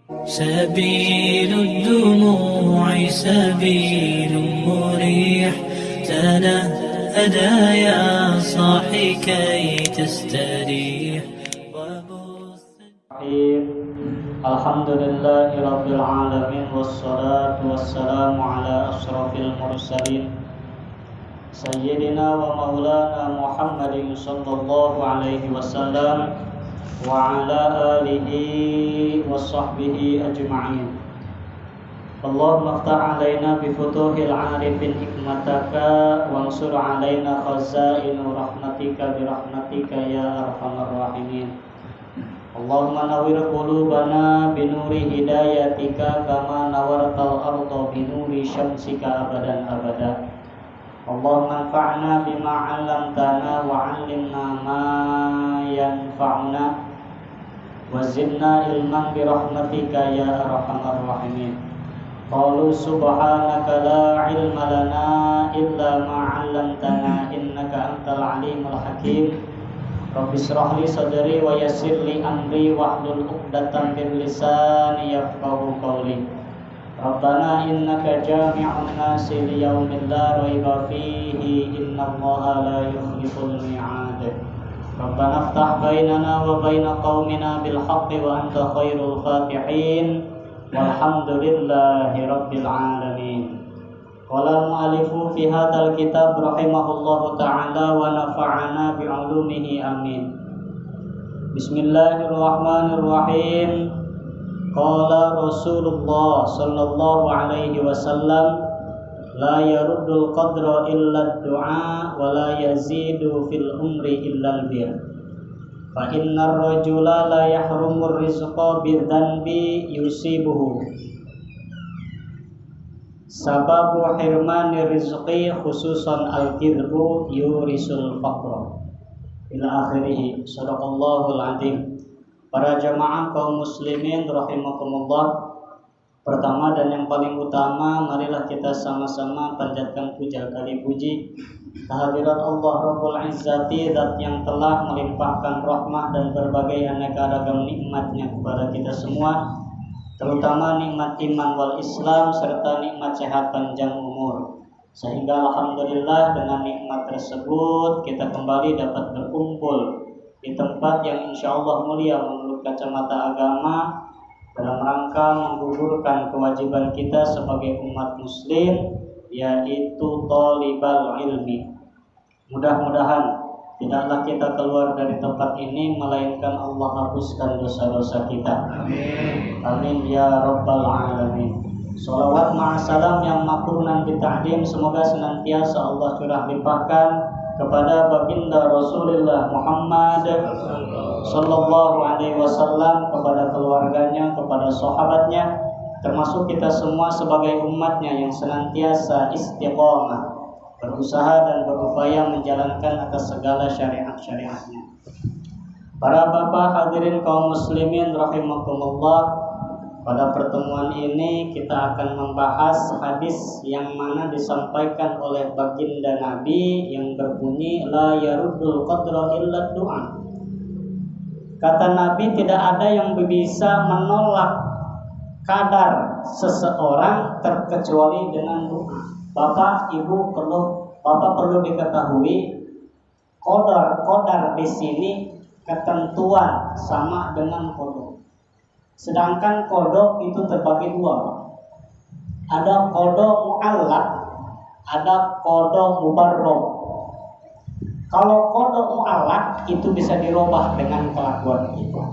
سبيل الدموع سبيل مريح تنهدى يا صاحي كي تستريح. الحمد لله رب العالمين والصلاة والسلام على أشرف المرسلين سيدنا ومولانا محمد صلى الله عليه وسلم وعلى آله وصحبه أجمعين. اللهم افتح علينا بفتوح العارفين حكمتك وانصر علينا خزائن رحمتك برحمتك يا أرحم الراحمين. اللهم نور قلوبنا بنور هدايتك كما نورت الأرض بنور شمسك أبدا أبدا. اللهم انفعنا بما علمتنا وعلمنا ما ينفعنا وزدنا علما برحمتك يا أرحم الراحمين. قالوا سبحانك لا علم لنا إلا ما علمتنا إنك أنت العليم الحكيم. رب اشرح لي صدري ويسر لي أمري واحلل عقدة من لساني يفقهوا قولي. ربنا إنك جامع الناس ليوم لا ريب فيه إن الله لا يخلف الميعاد. ربنا افتح بيننا وبين قومنا بالحق وأنت خير الفاتحين والحمد لله رب العالمين. قال المؤلف في هذا الكتاب رحمه الله تعالى ونفعنا بعلومه آمين. بسم الله الرحمن الرحيم. قال رسول الله صلى الله عليه وسلم لا يرد القدر إلا الدعاء ولا يزيد في العمر إلا البر فإن الرجل لا يحرم الرزق بالذنب يصيبه سبب حرمان الرزق خصوصا الكذب يورث الفقر إلى آخره. Sadaqallahul Azim. Para jamaah kaum muslimin rahimakumullah, pertama dan yang paling utama, marilah kita sama-sama panjatkan puja kali puji kehadirat Allah Rabbul Izzati, Zat yang telah melimpahkan rahmah dan berbagai aneka ragam nikmatnya kepada kita semua, terutama nikmat iman wal Islam serta nikmat sehat panjang umur. Sehingga alhamdulillah dengan nikmat tersebut kita kembali dapat berkumpul di tempat yang insya Allah mulia menurut kacamata agama dalam rangka menggugurkan kewajiban kita sebagai umat muslim, yaitu thalibal ilmi. Mudah-mudahan tidaklah kita keluar dari tempat ini melainkan Allah hapuskan dosa-dosa kita. Amin. Amin ya rabbal alamin. Salawat ma'asalam yang makrunan bita'dim semoga senantiasa Allah curah limpahkan kepada baginda Rasulullah Muhammad sallallahu alaihi wasallam, kepada keluarganya, kepada sahabatnya, termasuk kita semua sebagai umatnya yang senantiasa istiqomah berusaha dan berupaya menjalankan atas segala syariat-syariatnya. Para bapak hadirin kaum muslimin rahimakumullah, pada pertemuan ini kita akan membahas hadis yang mana disampaikan oleh baginda Nabi yang berbunyi la yaruddul qadra illa du'a. Kata Nabi, tidak ada yang bisa menolak kadar seseorang terkecuali dengan doa. Bapak perlu diketahui qadar di sini ketentuan sama dengan qadar. Sedangkan qada itu terbagi dua. Ada qada mu'allaq, ada qada mubarrad. Kalau qada mu'allaq itu bisa dirubah dengan kelakuan kita.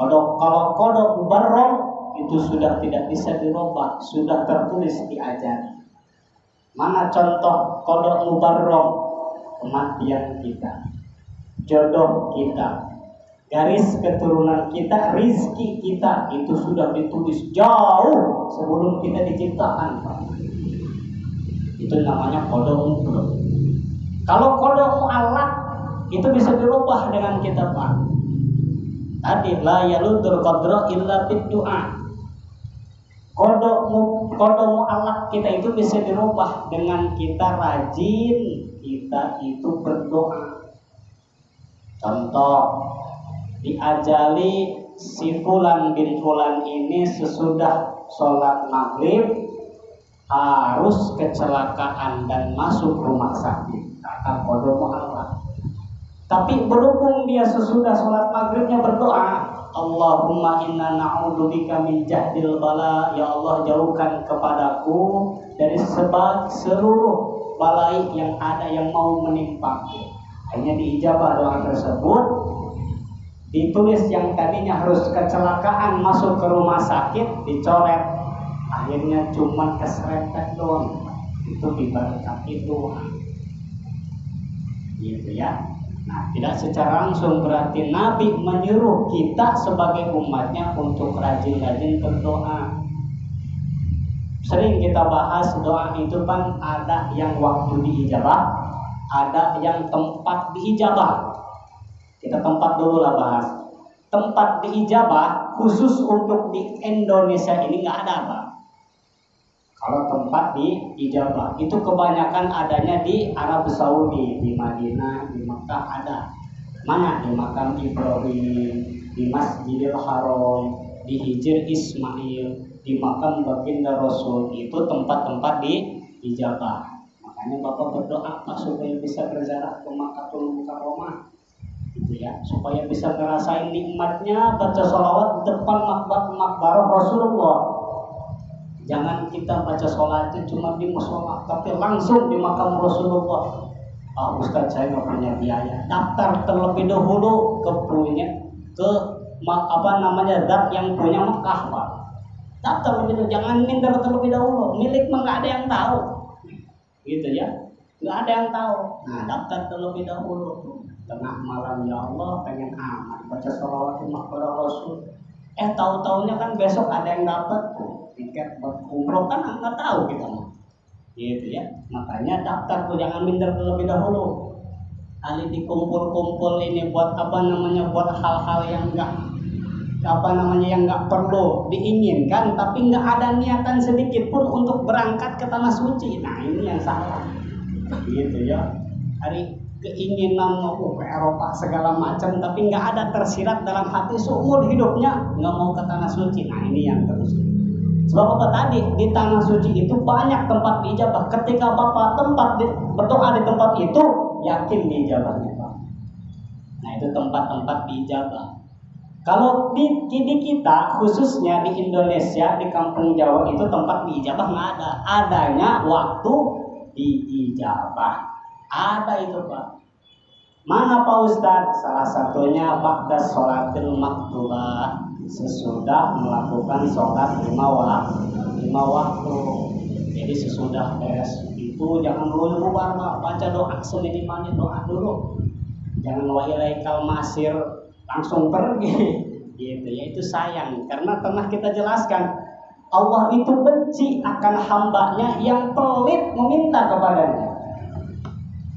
Kalau qada mubarrad itu sudah tidak bisa dirubah, sudah tertulis di ajaran. Mana contoh qada mubarrad? Kematian kita, jodoh kita, garis keturunan kita, rizki kita itu sudah ditulis jauh sebelum kita diciptakan. Itu namanya qada mubarrad. Kalau qada mu'allaq itu bisa dirubah dengan kita Pak. Tadi la yaludur qadra illa bid-du'a. Qada mu'allaq kita itu bisa dirubah dengan kita rajin, kita itu berdoa. Contoh, diajali si Fulan bin Fulan ini sesudah sholat maghrib harus kecelakaan dan masuk rumah sakit, kata qada mu'allaq. Tapi berhubung dia sesudah sholat maghribnya berdoa, Allahumma inna na'udzubika min jahdil bala, ya Allah jauhkan kepadaku dari seluruh balai yang ada yang mau menimpaku. Hanya diijabah doa tersebut, ditulis yang tadinya harus kecelakaan masuk ke rumah sakit dicoret, akhirnya cuma keserempet doang. Itu diberkati Tuhan, gitu ya. Nah, tidak secara langsung berarti Nabi menyuruh kita sebagai umatnya untuk rajin-rajin berdoa. Sering kita bahas doa itu kan ada yang waktu diijabah, ada yang tempat diijabah. Kita tempat dulu lah bahas. Tempat diijabah khusus untuk di Indonesia ini nggak ada, Pak. Kalau tempat diijabah itu kebanyakan adanya di Arab Saudi, di Madinah, di Mekah ada. Mana? Di Makam Ibrahim, di Masjidil Haram, di Hijr Ismail, di Makam Baginda Rasul. Itu tempat-tempat diijabah. Makanya Bapak berdoa Pak supaya bisa berziarah ke Makkahul Mukarramah, gitu ya, supaya bisa ngerasain nikmatnya baca sholawat di depan makbarah Rasulullah. Jangan kita baca sholat itu cuma di musola, tapi langsung di makam Rasulullah. Pak Ustadz, saya nggak punya biaya. Daftar terlebih dahulu ke zat yang punya Mekah, Pak. Daftar terlebih dahulu, jangan minder terlebih dahulu. Milik mah nggak ada yang tahu, gitu ya, nggak ada yang tahu. Nah, daftar terlebih dahulu. Tengah malam, ya Allah, pengen amat baca sholawat di makam Rasul. Tahu-taunya kan besok ada yang dapat tuh tiket buat umroh, kan nggak tahu kita mah, gitu ya. Makanya daftar tuh, jangan minder terlebih dahulu. Kali dikumpul-kumpul ini buat buat hal-hal yang nggak perlu diinginkan, tapi nggak ada niatan sedikit pun untuk berangkat ke tanah suci. Nah, ini yang salah, gitu ya. Hari keinginan mau ke Eropa segala macam, tapi nggak ada tersirat dalam hati seumur hidupnya nggak mau ke tanah suci. Nah, ini yang terus. Sebab apa tadi, di tanah suci itu banyak tempat diijabah. Ketika Bapak berdoa di tempat itu, yakin diijabahnya, Pak. Nah, itu tempat-tempat diijabah. Kalau di kita, khususnya di Indonesia, di kampung Jawa itu tempat diijabah nggak ada. Adanya waktu diijabah. Ada itu, Pak. Mana Pak Ustadz? Salah satunya ba'da sholatil maktubah, sesudah melakukan sholat lima waktu. Jadi sesudah beres itu jangan dulu bubar, Pak. Baca doa seminimalnya, doa dulu. Jangan wa ilaikal masir langsung pergi, gitu ya. Itu sayang, karena pernah kita jelaskan Allah itu benci akan hambanya yang pelit meminta kepadanya.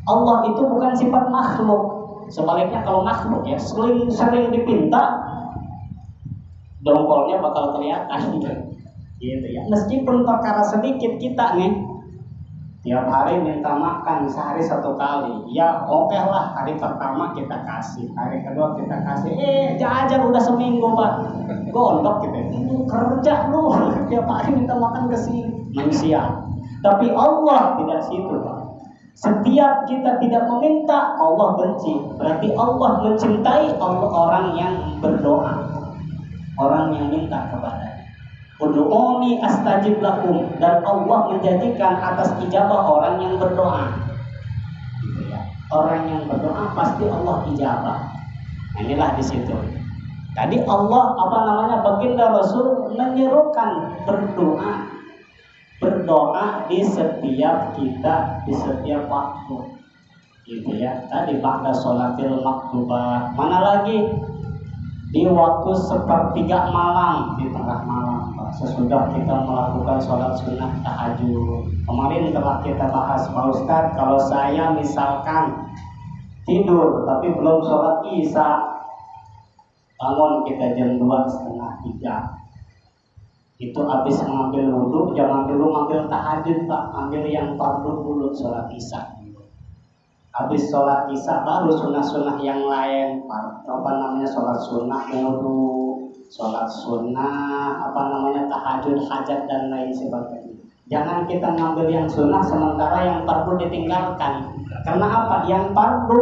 Allah itu bukan sifat makhluk. Sebaliknya kalau makhluk ya sering dipinta, dongkolnya bakal kelihatan, gitu ya. Meskipun perkara sedikit kita nih tiap hari minta makan sehari 1 kali, ya oke lah, hari pertama kita kasih, hari kedua kita kasih, jajan udah seminggu, Pak, gondok gitu, lu kerja lu tiap hari minta makan ke sini, manusia. Tapi Allah tidak situ, Pak. Setiap kita tidak meminta, Allah benci. Berarti Allah mencintai orang yang berdoa, orang yang minta kepadanya. Ud'uni astajib lakum, dan Allah menjanjikan atas ijabah orang yang berdoa, gitu ya. Orang yang berdoa pasti Allah ijabah. Nah, inilah di situ. Tadi Allah baginda Rasul menyerukan berdoa di setiap kita, di setiap waktu, gitu ya. Tadi ba'da sholatil maktubah, mana lagi di waktu sepertiga malam, di tengah malam, Pak, sesudah kita melakukan sholat sunnah tahajud. Kemarin telah kita bahas, Pak Ustadz, kalau saya misalkan tidur tapi belum sholat isya, bangun kita jam 2:30, 3. Itu habis mengambil wudhu, jangan dulu ngambil tahajud, Pak, ambil yang fardu dulu, sholat isya. Habis sholat isya baru sunnah-sunnah yang lain, sholat sunnah wudhu, sholat sunnah, tahajud, hajat dan lain sebagainya. Jangan kita ngambil yang sunnah sementara yang fardu ditinggalkan. Karena apa? Yang fardu,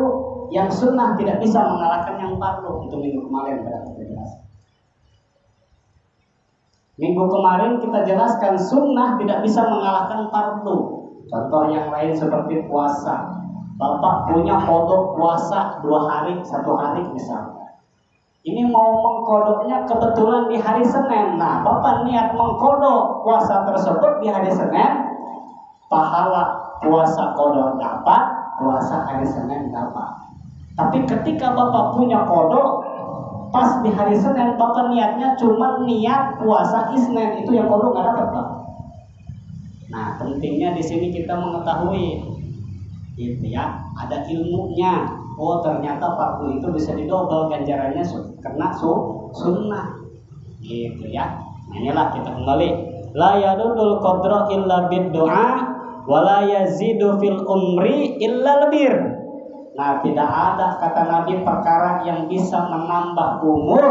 yang sunnah tidak bisa mengalahkan yang fardu. Untuk minggu kemarin berarti jelas. Minggu kemarin kita jelaskan sunnah tidak bisa mengalahkan fardu. Contoh yang lain seperti puasa. Bapak punya kodok puasa 2 hari, 1 hari misalnya. Ini mau mengkodoknya kebetulan di hari Senin. Nah, Bapak niat mengkodok puasa tersebut di hari Senin, pahala puasa kodok dapat, puasa hari Senin dapat. Tapi ketika Bapak punya kodok, pas di hari Senin Bapak niatnya cuma niat puasa Isnin, itu yang kodok nggak dapat, Pak. Nah, pentingnya di sini kita mengetahui, gitu ya, ada ilmunya. Oh, ternyata fardu itu bisa didobel ganjarannya karena sunnah, gitu ya. Nah, inilah kita kembali. La yadul qadra illa bid du'a, wa la yazidu fil umri illa lebir. Nah, tidak ada kata Nabi perkara yang bisa menambah umur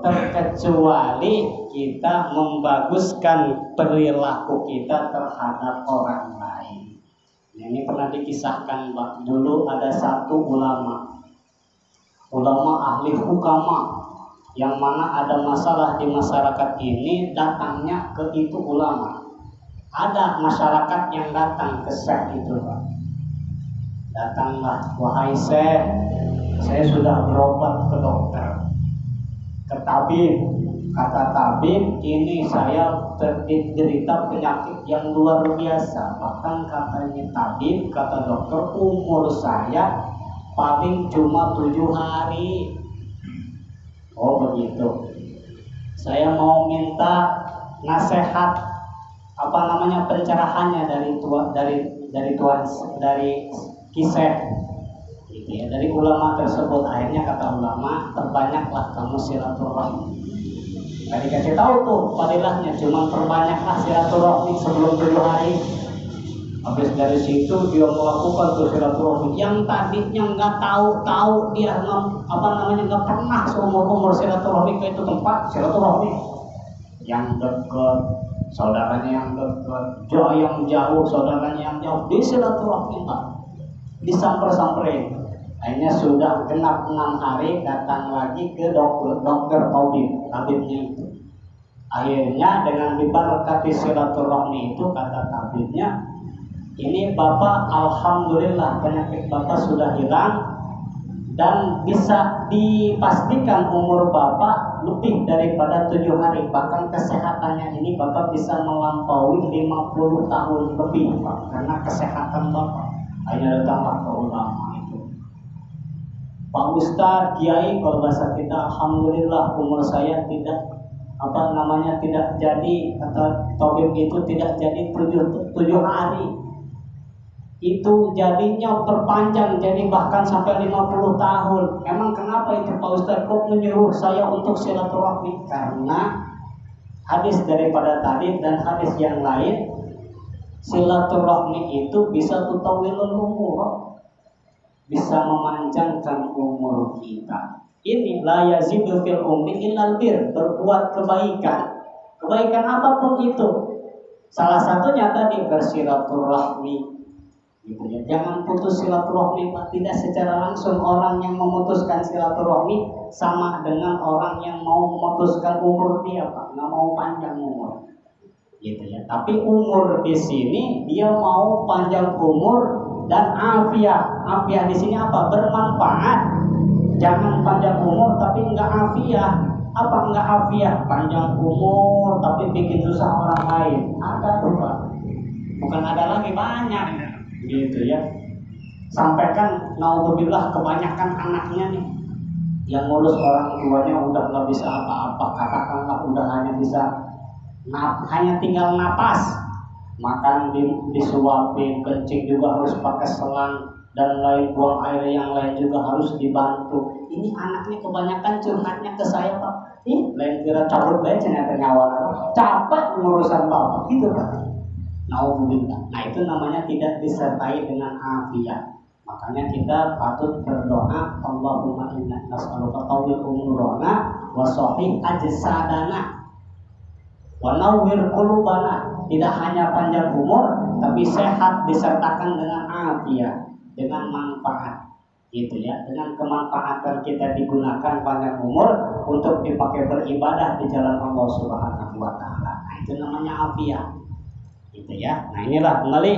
terkecuali kita membaguskan perilaku kita terhadap orang lain. Ini pernah dikisahkan, Pak. Dulu ada satu ulama ahli hukama, yang mana ada masalah di masyarakat ini, datangnya ke itu ulama. Ada masyarakat yang datang ke syekh itu, Pak. Datanglah, wahai syekh, saya sudah berobat ke dokter, ke tabib. Kata tabib, ini saya terderita penyakit yang luar biasa. Bahkan katanya tabib, kata dokter, umur saya paling cuma 7 hari. Oh begitu. Saya mau minta nasihat, pencerahannya dari kisah, gitu ya, dari ulama tersebut. Akhirnya kata ulama, perbanyaklah kamu silaturahmi. Tadi dikasih tahu tuh padilahnya, cuma perbanyaklah silaturahmi sebelum 7 hari. Habis dari situ dia melakukan tuh silaturahmi yang tadinya nggak tahu dia nggak pernah seumur silaturahmi ke itu tempat silaturahmi. Yang dekat saudaranya, yang dekat yang jauh saudaranya yang jauh, di silaturahmi, Pak, disamper-samperin. Akhirnya sudah genap 6 hari, datang lagi ke dokter tabibnya itu. Akhirnya dengan diberkati silaturahmi itu, kata tabibnya, ini Bapak alhamdulillah penyakit Bapak sudah hilang dan bisa dipastikan umur Bapak lebih daripada 7 hari. Bahkan kesehatannya ini Bapak bisa melampaui 50 tahun lebih, Pak, karena kesehatan Bapak. Akhirnya datanglah ke ulama itu. Pak Ustadz, Kiai, kalau bahasa kita, alhamdulillah umur saya tidak jadi, kata tabib itu, tidak jadi 7 hari. Itu jadinya perpanjang, jadi bahkan sampai 50 tahun. Emang kenapa itu Pak Ustadz kok menyuruh saya untuk silaturahmi? Karena hadis daripada tadi dan hadis yang lain, silaturahmi itu bisa tutawilul umur, bisa memanjangkan umur kita. Ini la yazidu fil umri illal bir, berbuat kebaikan. Kebaikan apapun itu. Salah satunya tadi bersilaturahmi. Gitu ya. Jangan putus silaturahmi, Pak. Tidak secara langsung orang yang memutuskan silaturahmi sama dengan orang yang mau memutuskan umur dia, Pak. Nggak mau panjang umur. Gitu ya. Tapi umur di sini dia mau panjang umur dan afiah. Afiah di sini apa? Bermanfaat. Jangan panjang umur tapi enggak afiah. Apa enggak afiah? Panjang umur tapi bikin susah orang lain. Ada tuh, Pak. Bukan ada lagi, banyak. Gitu ya. Sampai kan naudzubillah kebanyakan anaknya nih yang ngurus orang tuanya udah nggak bisa apa-apa, katakanlah udah hanya tinggal napas, makan disuapin, kencing juga harus pakai selang dan lain, buang air yang lain juga harus dibantu. Ini anaknya kebanyakan curhatnya ke saya, Pak. Lain kira cabut baik ternyata nyawa, capek ngurusan Bapak, gitu Pak. Naudzubillah. Nah itu namanya tidak disertai dengan afiat. Makanya kita patut berdoa, Allahumma inna nas'aluka tawil umurana wa sahih ajsadana wa nawwir qulubana. Tidak hanya panjang umur, tapi sehat disertakan dengan afiat, dengan manfaat. Gitu ya, dengan kemanfaatan kita digunakan panjang umur untuk dipakai beribadah di jalan Allah Subhanahu wa taala. Nah, itu namanya afiat. Gitu ya. Nah, inilah kembali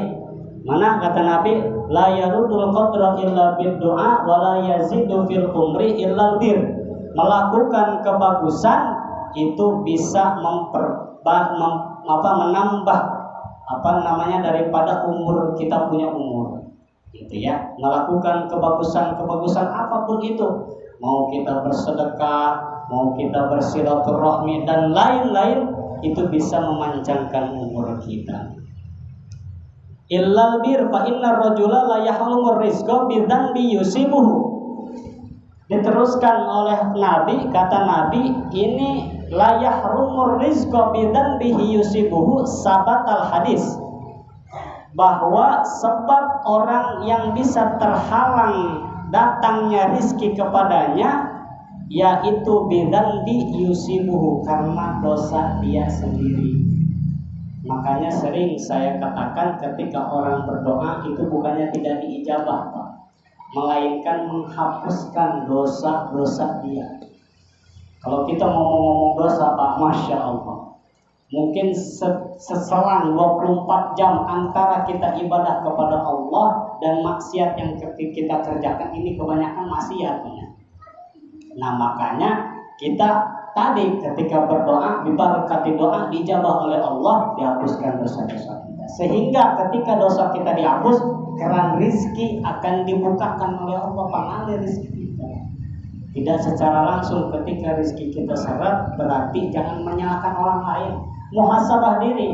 mana kata Nabi, la yarudul qadra illa bid du'a wa la yazidu fil umri illa bir. Melakukan kebagusan itu bisa menambah daripada umur kita punya umur. Gitu ya. Melakukan kebagusan apapun itu, mau kita bersedekah, mau kita bersilaturahmi dan lain-lain, itu bisa memanjangkan umur kita. Illal bir fa inna rajula la yahlumur rizqa bidzanbi yusibuhu. Diteruskan oleh Nabi, kata Nabi, ini la yahlumur rizqa bidzanbihi yusibuhu sabatal hadis. Bahwa sebab orang yang bisa terhalang datangnya rizki kepadanya yaitu bidzanbi yusibuhu, karena dosa dia sendiri. Makanya sering saya katakan ketika orang berdoa itu bukannya tidak diijabah, Pak, melainkan menghapuskan dosa-dosa dia. Kalau kita ngomong-ngomong dosa, Pak, Masya Allah, mungkin seselang 24 jam antara kita ibadah kepada Allah dan maksiat yang kita kerjakan ini kebanyakan maksiatnya. Nah, makanya kita tadi ketika berdoa, diberkati doa, dijabah oleh Allah, dihapuskan dosa-dosa kita. Sehingga ketika dosa kita dihapus, keran rizki akan dibukakan oleh Allah, mengalir rizki kita. Tidak secara langsung, ketika rizki kita seret, berarti jangan menyalahkan orang lain. Muhasabah diri.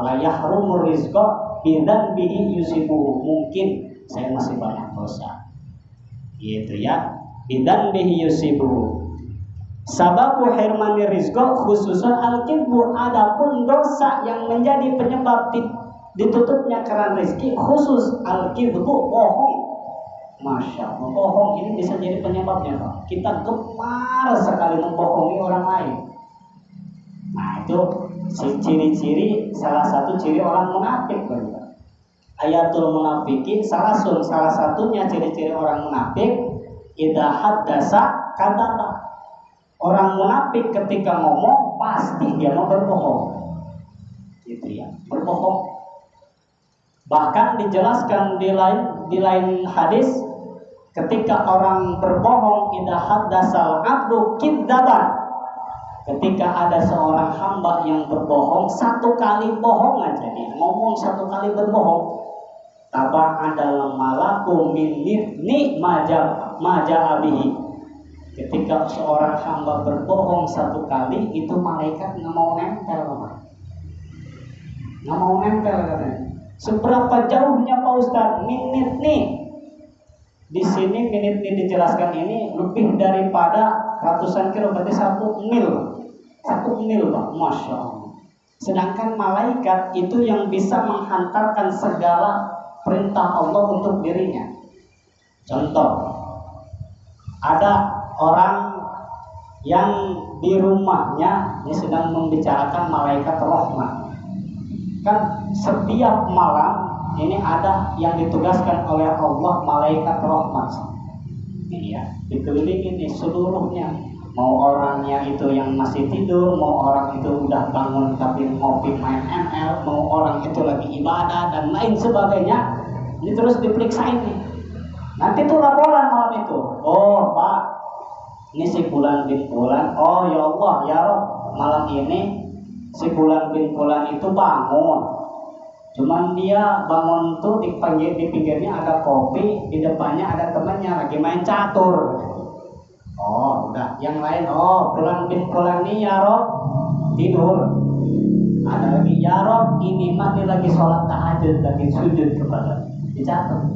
La yahrumur rizqa bidzanbihi yusibuhu. Mungkin saya masih banyak dosa. Gitu ya. Bidzanbihi yusibuhu. Sababu hirmani rizqa khususan al-kidbu, adapun dosa yang menjadi penyebab ditutupnya keran rezeki khusus al-kidbu, bohong. Masya Allah, bohong ini bisa jadi penyebabnya, Pak. Kita gemar sekali membohongi orang lain. Nah, itu ciri-ciri, salah satu ciri orang munafik, Pak. Ayatul munafikin salah satunya ciri-ciri orang munafik, idza haddasa kadzaba. Orang munafik ketika ngomong pasti dia mau berbohong, gitu ya, berbohong. Bahkan dijelaskan di lain hadis, ketika orang berbohong, idza haddasal abdu kidzaban. Ketika ada seorang hamba yang berbohong, satu kali bohong aja dia ngomong, satu kali berbohong, tabah adalah malaku min nifni maja abihi. Ketika seorang hamba berbohong satu kali, itu malaikat nggak mau nempel, nggak mau nempel katanya. Seberapa jauhnya Pak Ustadz? Minit nih. Di sini minit nih dijelaskan ini lebih daripada ratusan kilo, berarti 1 mil Pak, Masya Allah. Sedangkan malaikat itu yang bisa menghantarkan segala perintah Allah untuk dirinya. Contoh, ada orang yang di rumahnya ini sedang membicarakan malaikat rahmat. Kan setiap malam ini ada yang ditugaskan oleh Allah malaikat rahmat. Ini ya, dikelilingi nih seluruhnya. Mau orangnya itu yang masih tidur, mau orang itu udah bangun tapi ngopi main ML, mau orang itu lagi ibadah dan lain sebagainya. Ini terus diperiksain nih. Nanti tuh laporan malam itu. Oh Pak, ini si Fulan bin Fulan. Oh ya Allah, ya Rob, malam ini si Fulan bin Fulan itu bangun. Cuman dia bangun tuh di pinggirnya ada kopi, di depannya ada temannya lagi main catur. Oh udah, yang lain, oh Fulan bin Fulan nih ya Rob tidur. Ada lagi, ya Rob ini mati lagi sholat tahajud, lagi sujud kepada dicatat.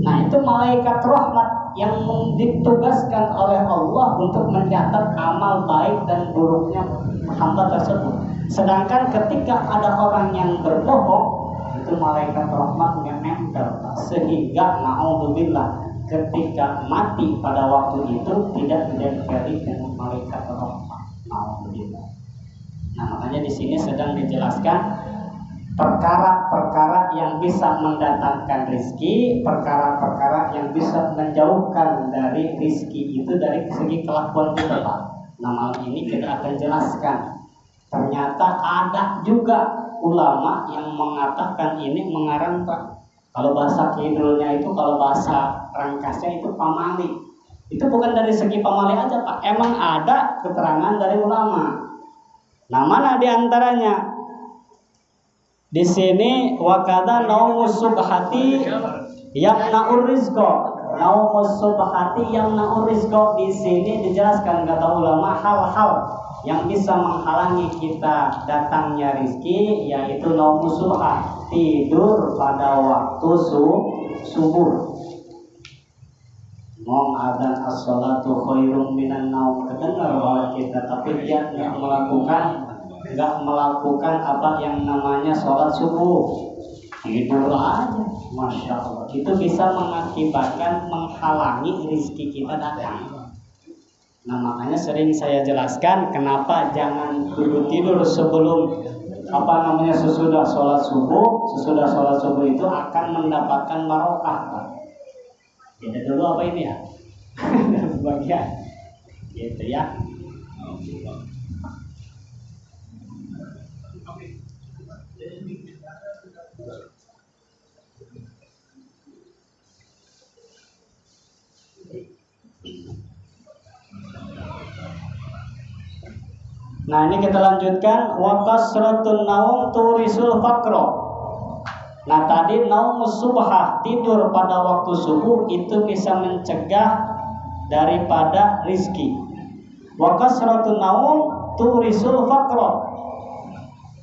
Nah itu malaikat rahmat yang ditugaskan oleh Allah untuk mencatat amal baik dan buruknya hamba tersebut. Sedangkan ketika ada orang yang berbohong, itu malaikat rahmat yang nempel, sehingga naudzubillah ketika mati pada waktu itu tidak ditempeli dengan malaikat rahmat. Naudzubillah. Nah, makanya di sini sedang dijelaskan perkara-perkara yang bisa mendatangkan rizki, perkara-perkara yang bisa menjauhkan dari rizki itu dari segi kelakuan kita, Pak. Nah, malam ini kita akan jelaskan. Ternyata ada juga ulama yang mengatakan ini mengarang, Pak. Kalau bahasa kidulnya itu, kalau bahasa rangkasnya itu pamali. Itu bukan dari segi pamali aja, Pak. Emang ada keterangan dari ulama. Nah, mana diantaranya? Di sini wakada naumus subhati yamna'ur rizqa. Naumus subhati yamna'ur rizqa, di sini dijelaskan kata ulama hal-hal yang bisa menghalangi kita datangnya rizki, yaitu naumus subha, tidur pada waktu subuh. Ngom adzan as-salatu khairum minan naum, kedengar oleh kita, tapi dia nggak melakukan apa yang namanya sholat subuh, tidur aja. Masya Allah, itu bisa mengakibatkan menghalangi rizki kita datang. Nah, makanya sering saya jelaskan kenapa jangan dulu tidur sebelum sesudah sholat subuh. Sesudah sholat subuh itu akan mendapatkan barokah. Tidak dulu apa ini ya? Bagian gitu ya. Nah, ini kita lanjutkan, wa kasratun naum turisul faqra. Nah, tadi naumus subhah, tidur pada waktu subuh itu bisa mencegah daripada rizki. Wa kasratun naum turisul faqra.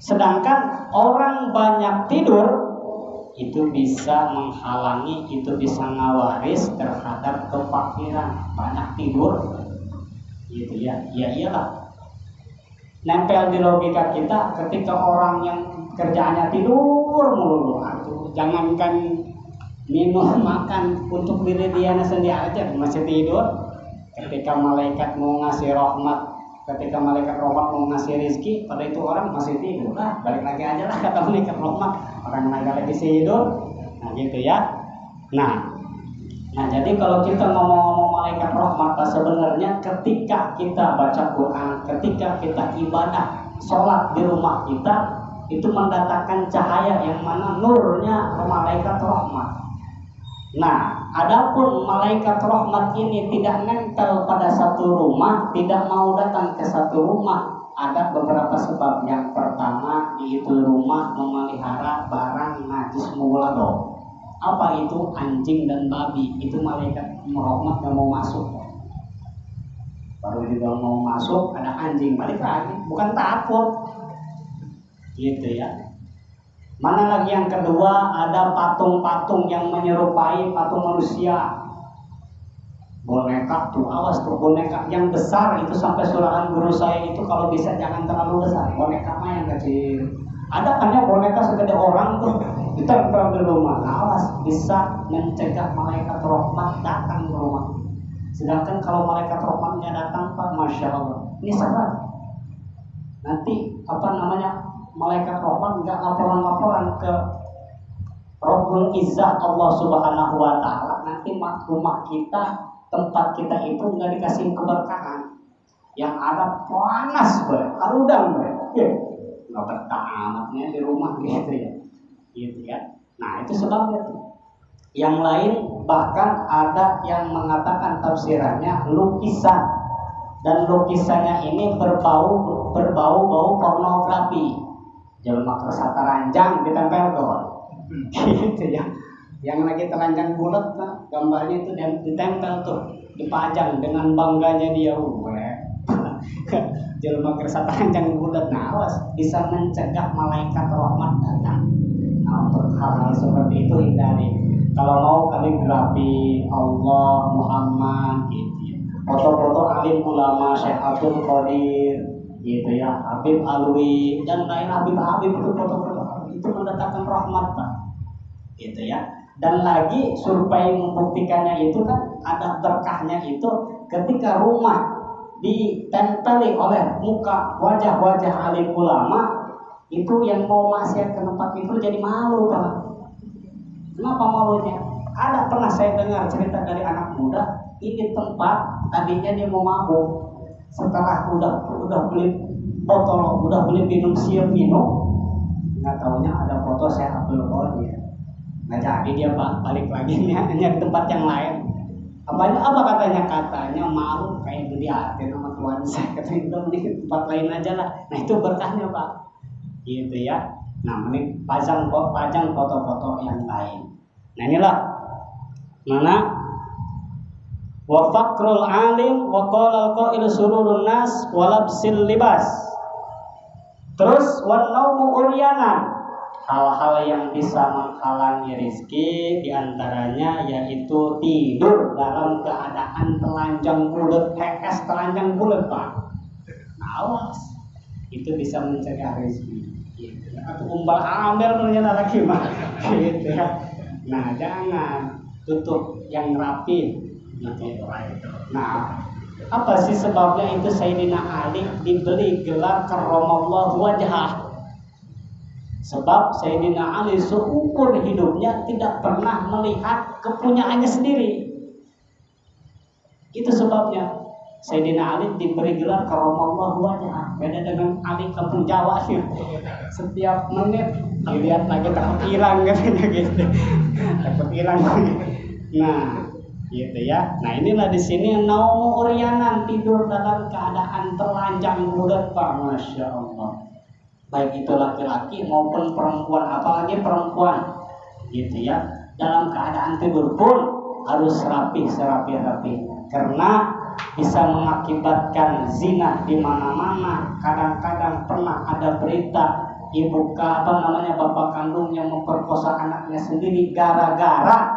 Sedangkan orang banyak tidur itu bisa menghalangi, itu bisa ngawaris terhadap kefakiran. Banyak tidur gitu ya. Ya iyalah. Nempel di logika kita, ketika orang yang kerjaannya tidur melulu, jangankan minum makan untuk diri dia sendiri aja masih tidur. Ketika malaikat mau ngasih rahmat, ketika malaikat rahmat mau ngasih rizki, pada itu orang masih tidur. Balik lagi aja lah kata malaikat rahmat, orang lagi tidur. Nah gitu ya. Nah, jadi kalau kita ngomong-ngomong malaikat rahmat, sebenarnya ketika kita baca Quran, ketika kita ibadah, sholat di rumah kita, itu mendatangkan cahaya yang mana nurnya malaikat rahmat. Nah, adapun malaikat rahmat ini tidak nempel pada satu rumah, tidak mau datang ke satu rumah, ada beberapa sebab. Yang pertama, yaitu rumah memelihara barang najis mughlado. Apa itu? Anjing dan babi. Itu malaikat rahmat gak mau masuk. Baru juga mau masuk ada anjing, balik lagi, bukan takut gitu ya. Mana lagi yang kedua, ada patung-patung yang menyerupai patung manusia. Boneka tuh, awas tuh, boneka yang besar itu sampai surahan guru saya itu kalau bisa jangan terlalu besar, boneka mah yang kecil. Ada kan ya boneka segede orang tuh ditempel di rumah. Nah, awas, bisa mencegah malaikat rahmat datang ke rumah. Sedangkan kalau malaikat rahmatnya datang, Pak, masya Allah, ini sabar. Nanti malaikat rahmat nggak laporan-laporan ke Rabbul Izzah Allah Subhanahu Wa Taala. Nanti rumah kita, tempat kita itu nggak dikasih keberkahan. Yang ada panas, harudang, nggak betah amatnya di rumah gitu ya. Nah, itu sebabnya tuh. Yang lain bahkan ada yang mengatakan tafsirannya lukisan, dan lukisannya ini berbau pornografi. Jelma kersata ranjang ditempel gitu ya. Yang lagi teranjang bulat, gambarnya itu ditempel tuh, dipajang dengan bangganya dia. Jelma kersata ranjang bulat. Nah, awas, bisa mencegah malaikat rahmat datang. Nah, untuk hal-hal seperti itu hindari. Kalau mau kaligrafi Allah, Muhammad gitu ya. Foto-foto alim ulama, Syekh Abdul Qadir gitu ya, Habib Alwi dan lain Habib itu foto-foto itu mendatangkan rahmat, Pak. gitu ya. Dan lagi survei membuktikannya itu kan ada berkahnya itu ketika rumah ditempeli oleh muka wajah-wajah alim ulama, itu yang mau maksiat ke tempat itu jadi malu Pak. Kenapa malunya? Ada pernah saya dengar cerita dari anak muda, ini tempat tadinya dia mau mabuk, setelah udah beli botol, udah beli minum siap minum, nggak taunya ada foto saya upload dia. Nggak jadi dia Pak, balik lagi nyari tempat yang lain. Apa katanya malu kayak gede hati sama Tuhan saya, katanya udah mending tempat lain aja lah. Nah itu berkahnya Pak, gitu ya. Nah mending pajang foto-foto yang lain. Nah inilah mana wa fakrul alim wa qala al-qail sururun nas wa labsil libas. Terus wa naumu uryana, hal-hal yang bisa menghalangi rezeki diantaranya yaitu tidur dalam keadaan telanjang bulat, telanjang bulat Pak. Nah, awas, itu bisa mencegah rezeki. Gitu. Atau umbal ambil ternyata lagi mah, gitu ya. Nah jangan, tutup yang rapi. Gitu. Nah apa sih sebabnya itu Sayyidina Ali diberi gelar karramallahu wajhah? Sebab Sayyidina Ali seumur hidupnya tidak pernah melihat kepunyaannya sendiri. Itu sebabnya Sayyidina Ali diberi gelar karramallahu wajhah. Beda dengan Ali kampung Jawa sih. Setiap menit dilihat lagi takut hilang katanya gitu. Takut hilang. Nah, gitu ya. Nah, inilah di sini naumu uryanan, tidur dalam keadaan telanjang bulat Pak, Masya Allah. Baik itu laki-laki maupun perempuan, apalagi perempuan, gitu ya. Dalam keadaan tidur pun harus serapi, karena bisa mengakibatkan zina di mana-mana. Kadang-kadang pernah ada berita bapak kandung yang memperkosa anaknya sendiri gara-gara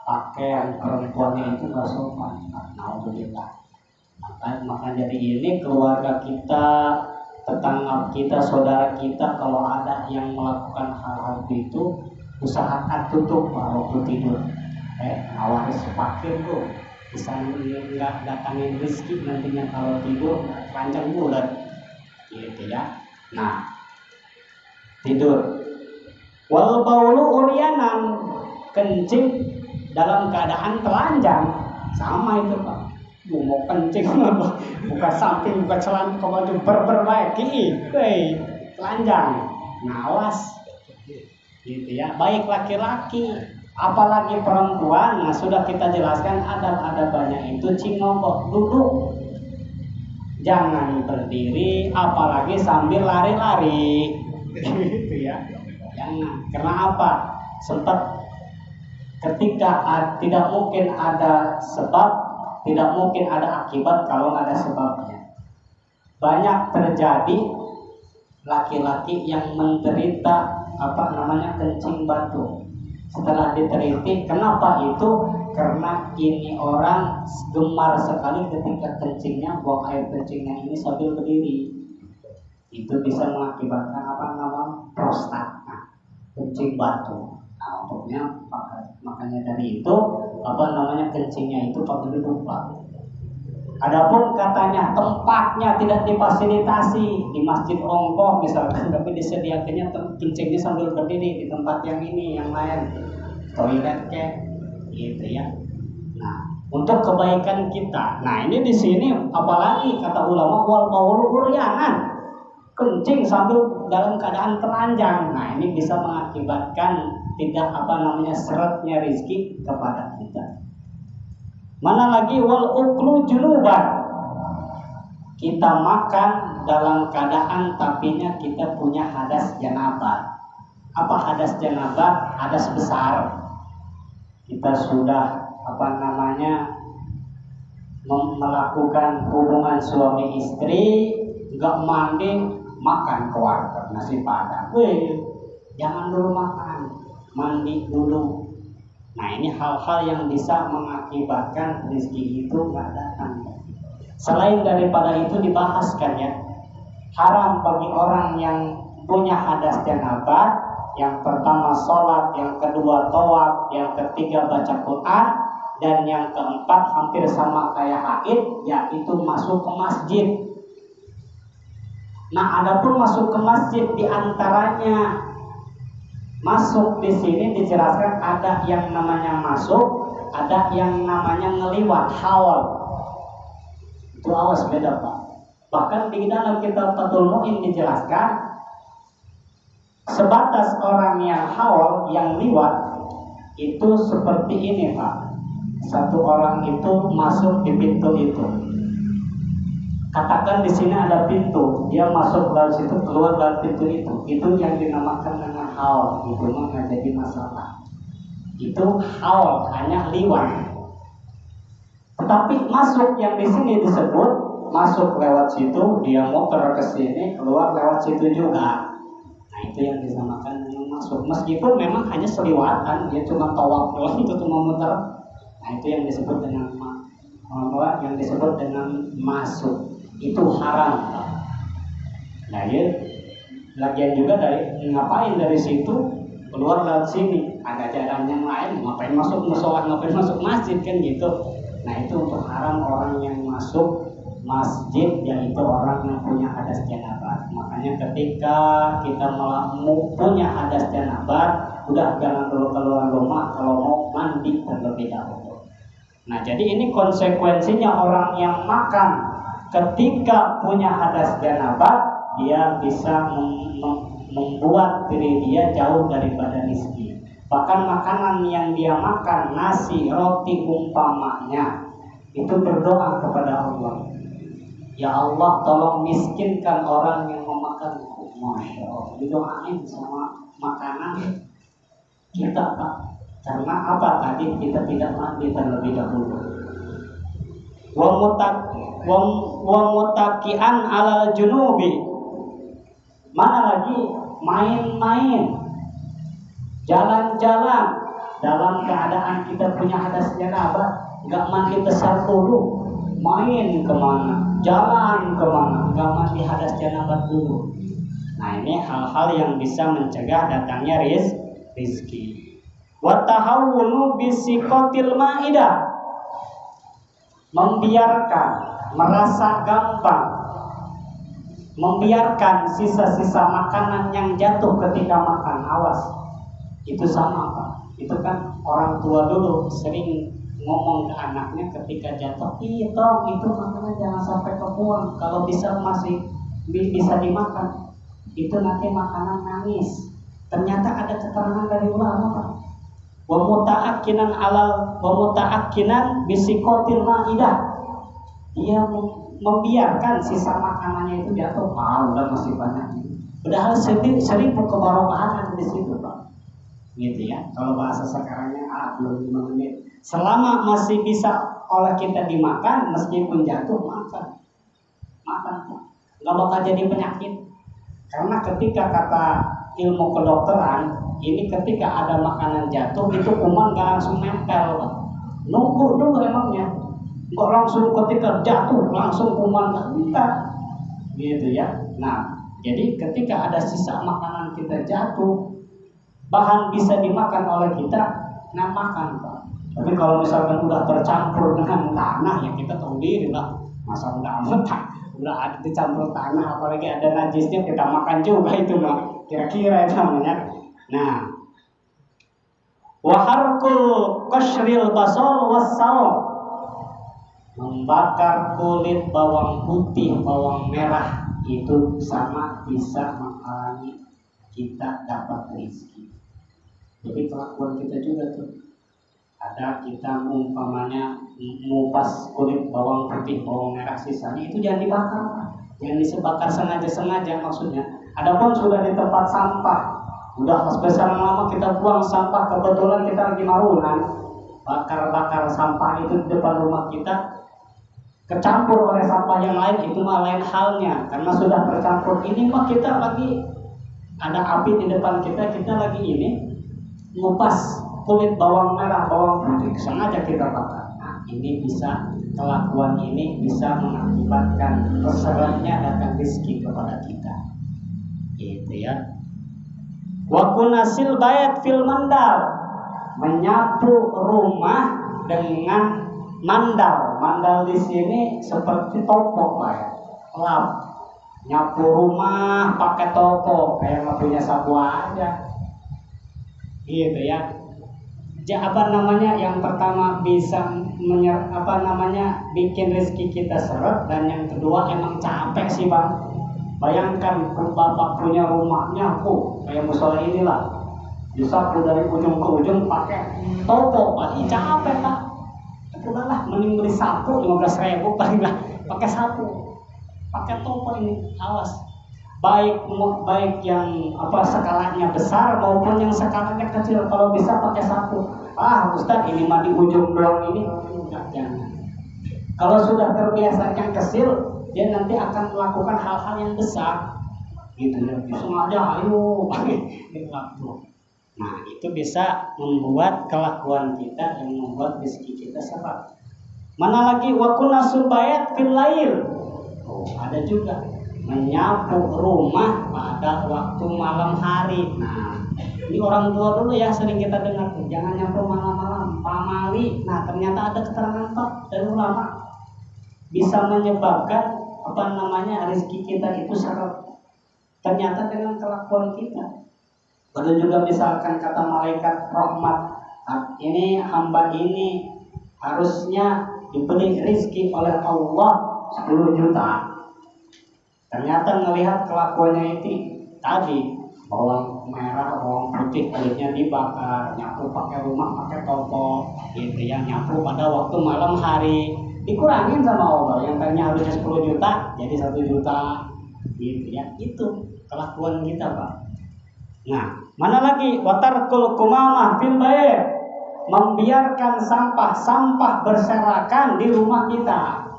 pakaian perempuannya itu nggak sopan. Alhamdulillah. Maka jadi ini keluarga kita, tetangga kita, saudara kita, kalau ada yang melakukan hal-hal itu, usahakan tutup waktu tidur. Awaris fakir tuh bisa nggak datangin rezeki nantinya kalau tidur panjang bulan, gitu ya. Nah, tidur. Wal baulu uryanan, kencing dalam keadaan telanjang, sama itu Pak. Mau kencing buka samping, buka celana, baju berbaiki, telanjang. Nah, awas, gitu ya. Baik laki-laki, apalagi perempuan. Nah, sudah kita jelaskan adab-adabannya itu cingongkok, duduk, jangan berdiri, apalagi sambil lari-lari, gitu ya. Jangan. Karena apa? Sempat ketika tidak mungkin ada sebab, tidak mungkin ada akibat kalau nggak ada sebabnya. Banyak terjadi laki-laki yang menderita kencing batu. Setelah diteliti, kenapa itu? Karena ini orang gemar sekali ketika kencingnya, buang air kencingnya ini sambil berdiri. Itu bisa mengakibatkan prostat, kencing batu. Nah, untuknya makanya dari itu kencingnya itu pakai duduk Pak. Adapun katanya tempatnya tidak difasilitasi di masjid ongkoh misalkan, tapi disediakannya kencingnya sambil berdiri di tempat yang ini, yang lain, toilet kayak gitu ya. Nah, untuk kebaikan kita. Nah, ini di sini apalagi kata ulama wal baulu uryanan, kencing sambil dalam keadaan telanjang. Nah, ini bisa mengakibatkan tidak seretnya rezeki kepada kita. Mana lagi wal uklu junuban, kita makan dalam keadaan tapinya kita punya hadas janabah. Apa hadas janabah? Hadas besar. Kita sudah melakukan hubungan suami istri, nggak mandi, makan ke warteg nasi padang. Jangan dulu makan, mandi dulu. Nah, ini hal-hal yang bisa mengakibatkan rezeki itu nggak datang. Selain daripada itu dibahaskan ya, haram bagi orang yang punya hadas janabah Yang pertama sholat, yang kedua tawaf, yang ketiga baca Quran, dan yang keempat hampir sama kayak haid, yaitu masuk ke masjid. Nah, adapun masuk ke masjid diantaranya masuk di sini dijelaskan ada yang namanya masuk, ada yang namanya ngeliwat, hawal. Itu awas beda Pak. Bahkan di dalam kitab Fathul Mu'in dijelaskan sebatas orang yang hawal, yang liwat itu seperti ini Pak. Satu orang itu masuk di pintu itu. Katakan di sini ada pintu, dia masuk dari situ, keluar dari pintu itu. Itu yang dinamakan dengan haul. Itu mah nggak jadi masalah. Itu haul, hanya liwat. Tetapi masuk yang di sini disebut masuk lewat situ, dia muter ke sini, keluar lewat situ juga. Nah itu yang dinamakan dengan masuk. Meskipun memang hanya seliwatan, dia cuma tawaf doang, itu cuma muter. Nah itu yang disebut dengan yang disebut dengan masuk. Itu haram. Nah ya, lagian juga dari ngapain dari situ keluar lewat sini, ada jalan yang lain, ngapain masuk musola, ngapain masuk masjid kan gitu. Nah itu untuk haram orang yang masuk masjid, yaitu orang yang punya hadas janabah. Makanya ketika kita punya hadas janabah, udah jangan dulu keluar rumah, kalau mau mandi terlebih dahulu. Nah jadi ini konsekuensinya orang yang makan ketika punya hadas janabah, dia bisa membuat diri dia jauh daripada rizki. Bahkan makanan yang dia makan, nasi, roti umpamanya, itu berdoa kepada Allah. Ya Allah, tolong miskinkan orang yang memakanku. Masya Allah, didoain sama makanan kita Pak. Karena apa tadi kita tidak mandi terlebih dahulu. Wa mutakian alal junubi. Mana lagi main-main, jalan-jalan dalam keadaan kita punya hadas janabah, nggak mandi besar dulu, main kemana, jalan kemana, nggak mandi hadas janabah dulu. Nah ini hal-hal yang bisa mencegah datangnya rizki. Wa tahawunu bisikotil ma'idah, membiarkan, merasa gampang, membiarkan sisa-sisa makanan yang jatuh ketika makan. Awas, itu sama Pak. Itu kan orang tua dulu sering ngomong ke anaknya ketika jatuh, itu makanan jangan sampai kebuang, kalau bisa masih bisa dimakan, itu nanti makanan nangis. Ternyata ada keterangan dari ulama Pak. Wa muta'akkinan bisikotil ma'idah, dia membiarkan sisa makanannya itu jatuh. Udah masih banyak. Padahal seribu kebarokahan ada di situ Pak. Gitu ya. Kalau bahasa sekarangnya belum 5 menit. Selama masih bisa oleh kita dimakan, meskipun jatuh makan Pak. Nggak bakal jadi penyakit. Karena ketika kata ilmu kedokteran, ini ketika ada makanan jatuh itu kuman nggak langsung nempel Pak. Nunggu dulu emangnya. Nggak langsung ketika jatuh langsung kuman, nggak, gitu ya. Nah, jadi ketika ada sisa makanan kita jatuh, bahan bisa dimakan oleh kita, nah makan Pak. Tapi kalau misalkan udah tercampur dengan tanah, ya kita tahu diri lah. Masa udah ada dicampur tanah, apalagi ada najisnya, kita makan juga itu Pak. Kira-kira itu namanya. Nah, waharkul qashril basal wassaum, membakar kulit bawang putih, bawang merah, itu sama bisa menghalangi kita dapat rezeki. Jadi kelakuan kita juga tuh, ada kita umpamanya mengupas kulit bawang putih, bawang merah, sisanya itu jangan dibakar, jangan disebakar sengaja maksudnya. Adapun sudah di tempat sampah, udah besar lama kita buang sampah, kebetulan kita lagi marunan, bakar sampah itu di depan rumah kita, kecampur oleh sampah yang lain, itu mah lain halnya. Karena sudah tercampur, ini mah kita lagi ada api di depan kita lagi ini ngupas kulit bawang merah, bawang putih, sengaja kita bakar. Nah ini bisa, kelakuan ini bisa mengakibatkan terserahnya datang rezeki kepada kita, gitu ya. Wa kunasil bayat fil mandal, menyapu rumah dengan mandal. Mandal di sini seperti topo, Pak. Lap. Nyapu rumah pakai topo, kayak nggak punya sapu aja. Gitu ya. Apa namanya, yang pertama bisa bikin rezeki kita seret, dan yang kedua emang capek sih, Bang. Bayangkan bapak punya rumahnya kayak musola inilah, disapu dari ujung ke ujung pakai topo, pasti capek, Pak. Udahlah, mending beli sapu 15.000 paling lah, pakai sapu, pakai topo ini. Awas, baik yang skalanya besar maupun yang skalanya kecil, kalau bisa pakai sapu. Ustaz, ini mah di ujung doang ini, jangan. Kalau sudah terbiasa yang kecil, dia nanti akan melakukan hal-hal yang besar, gitu ya. Sengaja ayo pakai waktu. Nah, itu bisa membuat kelakuan kita yang membuat rezeki kita seret. Mana lagi wa kunasul bayat fil lail. Ada juga menyapu rumah pada waktu malam hari. Nah, ini orang tua dulu ya sering kita dengar tuh, jangan nyapu malam-malam, pamali. Nah, ternyata ada keterangan Pak dari ulama bisa menyebabkan rezeki kita itu seret. Ternyata dengan kelakuan kita. Baru juga misalkan kata malaikat rahmat, ini hamba ini harusnya diberi rezeki oleh Allah 10 juta. Ternyata melihat kelakuannya itu tadi, bawang merah, bawang putih kulitnya dibakar, nyapu pakai rumah pakai topo, gitu ya, nyapu pada waktu malam hari, dikurangin sama Allah, yang tadinya harusnya 10 juta jadi 1 juta, gitu ya. Itu kelakuan kita, Pak. Nah, mana lagi watarkul kumamah fil bait, membiarkan sampah berserakan di rumah kita.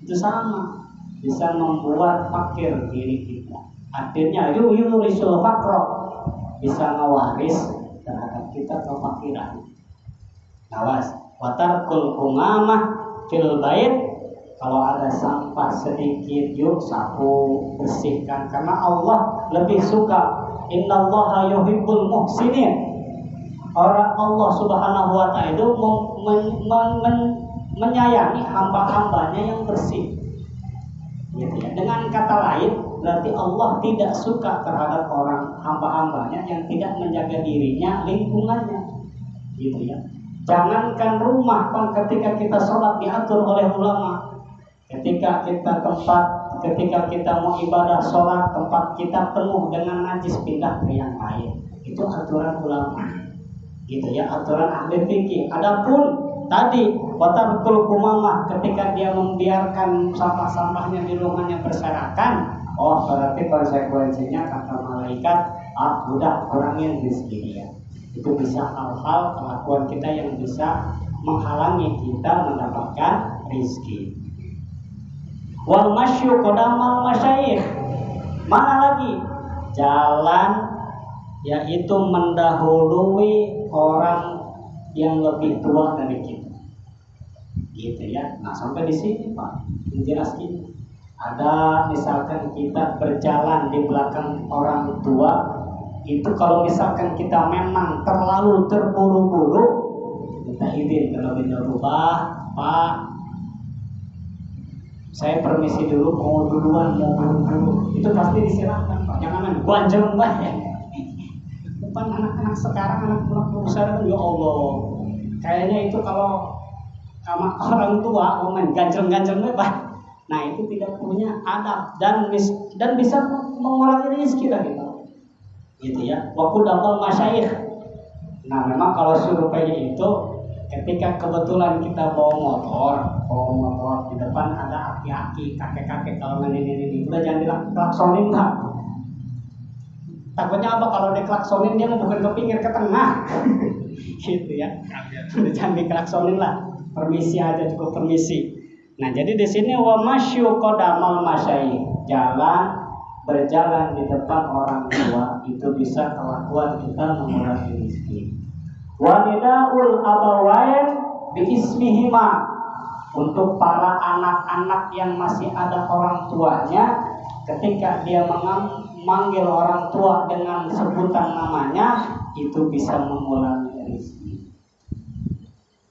Itu sama, bisa membuat fakir diri kita. Artinya yurisul faqra, bisa ngewaris terhadap kita kefakiran. Awas, watarkul kumamah fil bait, kalau ada sampah sedikit yuk sapu, bersihkan, karena Allah lebih suka. Innallaha yuhibbul muhsinin. Orang Allah Subhanahu wa ta'ala itu menyayangi hamba-hambanya yang bersih. Gitu ya. Dengan kata lain, berarti Allah tidak suka terhadap orang hamba-hambanya yang tidak menjaga dirinya, lingkungannya. Gitu ya. Jangankan rumah, ketika kita sholat diatur oleh ulama. Ketika kita mau ibadah sholat, tempat kita penuh dengan najis, pindah ke yang lain. Itu aturan ulama, gitu ya, aturan ahli fikih. Adapun tadi watarkul kumamah, ketika dia membiarkan sampah-sampahnya di rumahnya berserakan, berarti konsekuensinya kata malaikat, udah kurangin rezeki dia. Itu bisa hal-hal kelakuan kita yang bisa menghalangi kita mendapatkan rezeki. Wal masyu qodamal masyayikh, mana lagi jalan, yaitu mendahului orang yang lebih tua dari kita, gitu ya. Nah, sampai di sini Pak menjelaskan, ada misalkan kita berjalan di belakang orang tua, itu kalau misalkan kita memang terlalu terburu-buru, kita izin terlebih dahulu, Pak, saya permisi dulu, mau duluan, mau buru-buru. Itu pasti disilahkan, Pak. Jangan ganjel Mbak ya. Depan anak-anak sekarang, anak-anak besar, ya Allah. Kayaknya itu kalau sama orang tua main ganjel-ganjel Pak. Nah, itu tidak punya adab dan bisa mengurangi rezeki lagi, Pak. Gitu ya. Wa qudamul masyayikh. Nah, memang kalau survei itu ketika kebetulan kita bawa motor di depan ada aki-aki, kakek-kakek, kalau ini udah jangan diklaksonin Pak. Takutnya apa, kalau diklaksonin dia mau bukan ke pinggir, ke tengah. Gitu ya. Udah jangan diklaksonin lah. Permisi aja, cukup permisi. Nah, jadi di sini wa masyu qodamal masyayikh, berjalan di depan orang tua itu bisa kelakuan kita mengurangi rezeki. Wa nidaul abawain bi ismihima, untuk para anak-anak yang masih ada orang tuanya, ketika dia manggil orang tua dengan sebutan namanya itu bisa mengurangi rezeki.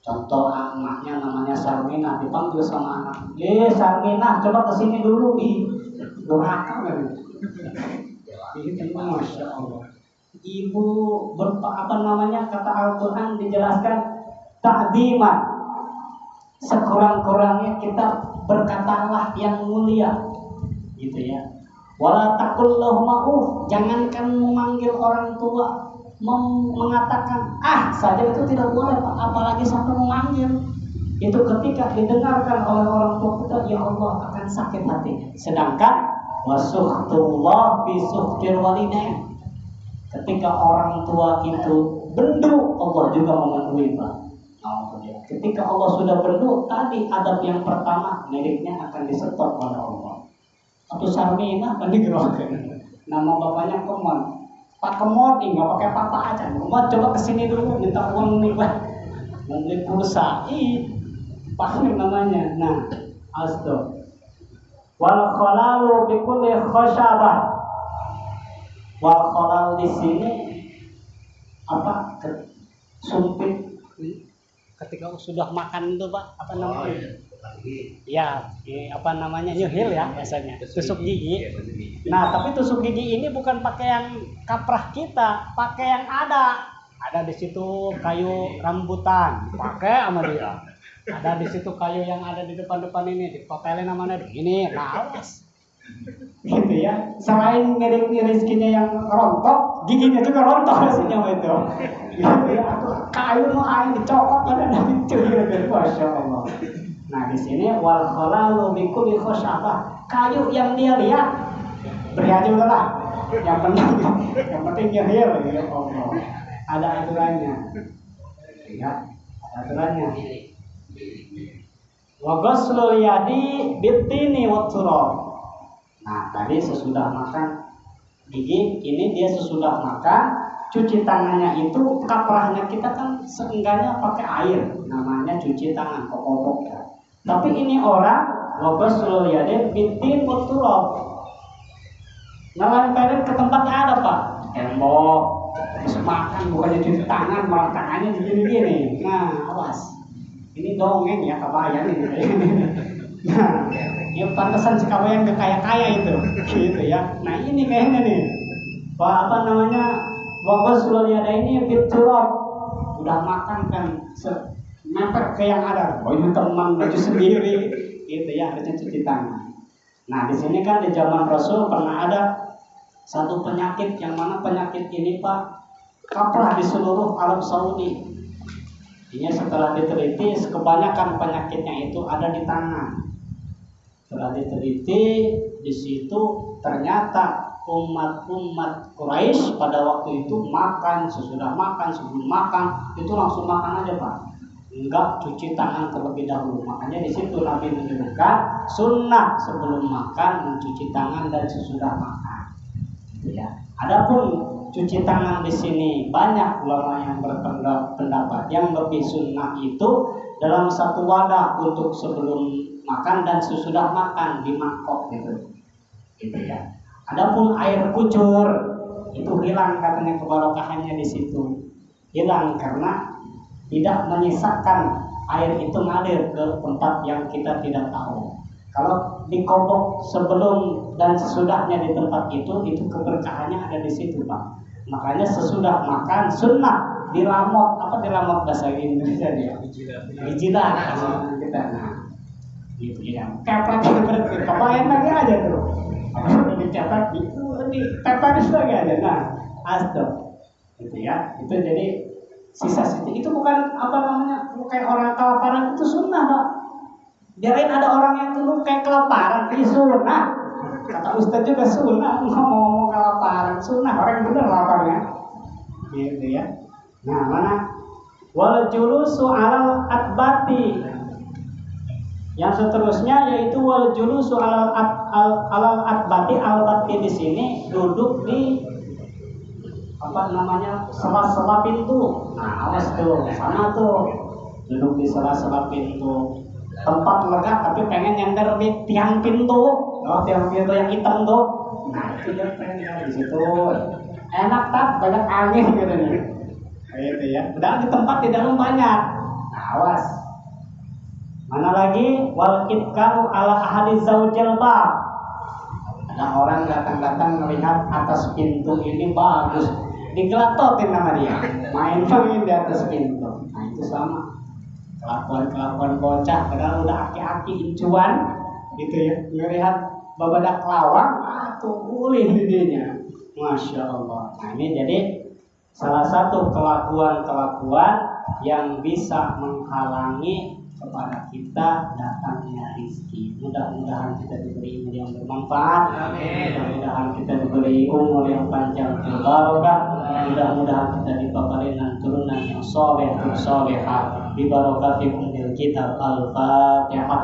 Contoh anaknya namanya Sarminah, dipanggil sama anak, Sarminah, coba kesini dulu, durhaka kan? Itu masya Allah. Ibu kata Al-Quran dijelaskan ta'ziman. Sekurang-kurangnya kita berkatalah yang mulia, gitu ya. Wala taqul lahum ma'uf, jangankan memanggil orang tua, mengatakan saja itu tidak boleh, Pak, apalagi sampai memanggil. Itu ketika didengarkan oleh orang tua kita, ya Allah, akan sakit hati. Sedangkan wasuhtullah bisuhtir walidain, ketika orang tua itu bendu, Allah juga memenuhi, Pak. Ketika Allah sudah bendu, tadi adab yang pertama miliknya akan disetop oleh Allah. Atau Sarminah kan digerakkan. Nama bapaknya Kemon. Pak Kemon nih, nggak pakai papa aja. Kemon coba kesini dulu minta uang nih, Pak. Mau beli pulsa. Pakai namanya. Nah, asto. Wal khalalu bi kulli khashabah. Wal khalal di sini apa? Sumpit. Ketika sudah makan itu, Pak, apa namanya? Ya, apa namanya, nyuhil ya biasanya, tusuk gigi. Nah, tapi tusuk gigi ini bukan pakai yang kaprah kita, pakai yang ada di situ kayu rambutan, pakai sama dia. Ada di situ kayu yang ada di depan ini, dipapelin namanya begini, awas. Gitu ya. Selain ngiring rezekinya yang rontok, giginya juga rontok rasanya itu. Gitu ya. Kayu mau air dicokot ada dicuci gitu, masya Allah. Nah di sini wal khalalu bi kulli khashabah, kayu yang dia lihat beri aja udahlah. Yang penting nyahir ya Allah. Ada aturannya. Ya, ada aturannya. Wa ghuslul yadi bitini wat turab. Nah, tadi sesudah makan gigi, ini dia sesudah makan, cuci tangannya itu kaprahnya kita kan seenggaknya pakai air, namanya cuci tangan, kokobok ya. Tapi ini orang wabasul yadin bitin waturab. Ngelempelin ke tempatnya ada, Pak. Tembok, terus makan bukannya cuci tangan, malah tangannya begini-gini. Nah, awas. Ini dongeng ya, kebayang ini. Nah, ya pantesan si kawayan gak kaya-kaya itu, gitu ya. Nah ini kayaknya nih, apa namanya, wabasul yada ini biturab, udah makan kan, mepet ke yang ada, baju teman, baju sendiri, gitu ya, harusnya cuci tangan. Nah di sini kan di zaman Rasul pernah ada satu penyakit, yang mana penyakit ini, Pak, kaprah di seluruh Arab Saudi. Ini setelah diteliti, kebanyakan penyakitnya itu ada di tangan. Setelah diteliti, di situ ternyata umat Quraisy pada waktu itu makan, sesudah makan, sebelum makan, itu langsung makan aja, Pak. Enggak cuci tangan terlebih dahulu. Makanya di situ Nabi menyebutkan sunnah sebelum makan mencuci tangan dan sesudah makan. Gitu ya. Adapun cuci tangan di sini banyak ulama yang berpendapat yang lebih sunnah itu dalam satu wadah untuk sebelum makan dan sesudah makan di mangkok gitu ya. Adapun air kucur itu hilang katanya keberkahannya di situ, hilang karena tidak menyisakan air itu ngalir ke tempat yang kita tidak tahu. Kalau dikobok sebelum dan sesudahnya di tempat itu keberkahannya ada di situ, Pak. Makanya sesudah makan sunnah diramot, apa diramot bahasa Indonesia dia? Dijilat kita. Nah, gitu ya. Kepet berarti kebayang lagi aja tuh. Udah dicetak gitu, diteparis lagi aja. Nah, asto. Gitu ya. Itu jadi sisa itu bukan apa namanya, kayak orang kelaparan itu sunnah, Pak. Biarin ada orang yang dulu kayak kelaparan, itu sunnah. Kata Ustaz juga sunnah, ngomong kelaparan sunnah, orang bener laparnya. Gitu ya. Nah, mana? Wal julusu alal atbati. Yang seterusnya yaitu wal julusu alal atbati. Al-bati di sini duduk di apa namanya, sela-sela pintu. Nah, awas tuh, sana tuh duduk di sela-sela pintu. Tempat lega tapi pengen nyender di tiang pintu. Oh, tiang pintu yang hitam tuh. Nah itu dia pengen di situ. Enak tak banyak angin gitu nih. Gitu ya. Padahal di tempat di dalam banyak. Nah, awas. Mana lagi wal itkaru ala ahli zaujil bab. Ada orang datang-datang melihat atas pintu ini bagus, digelatotin nama dia, main-main di atas pintu. Nah itu sama kelakuan bocah, padahal udah aki-aki incuan gitu ya, melihat babadak lawang, tuh ulih didinya, masya Allah. Nah ini jadi salah satu kelakuan yang bisa menghalangi kepada kita datangnya rizki. Mudah-mudahan kita diberi ilmu yang bermanfaat. Mudah-mudahan kita diberi umur yang panjang dan barokah. Mudah-mudahan kita dibekali dengan turunan yang soleh dan solehah. Bibarokati umil kitab al-fatihah.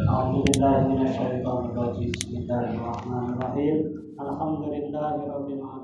Alhamdulillah minasyaitonir rajim. Bismillahirrahmanirrahim. Alhamdulillahirabbil alamin.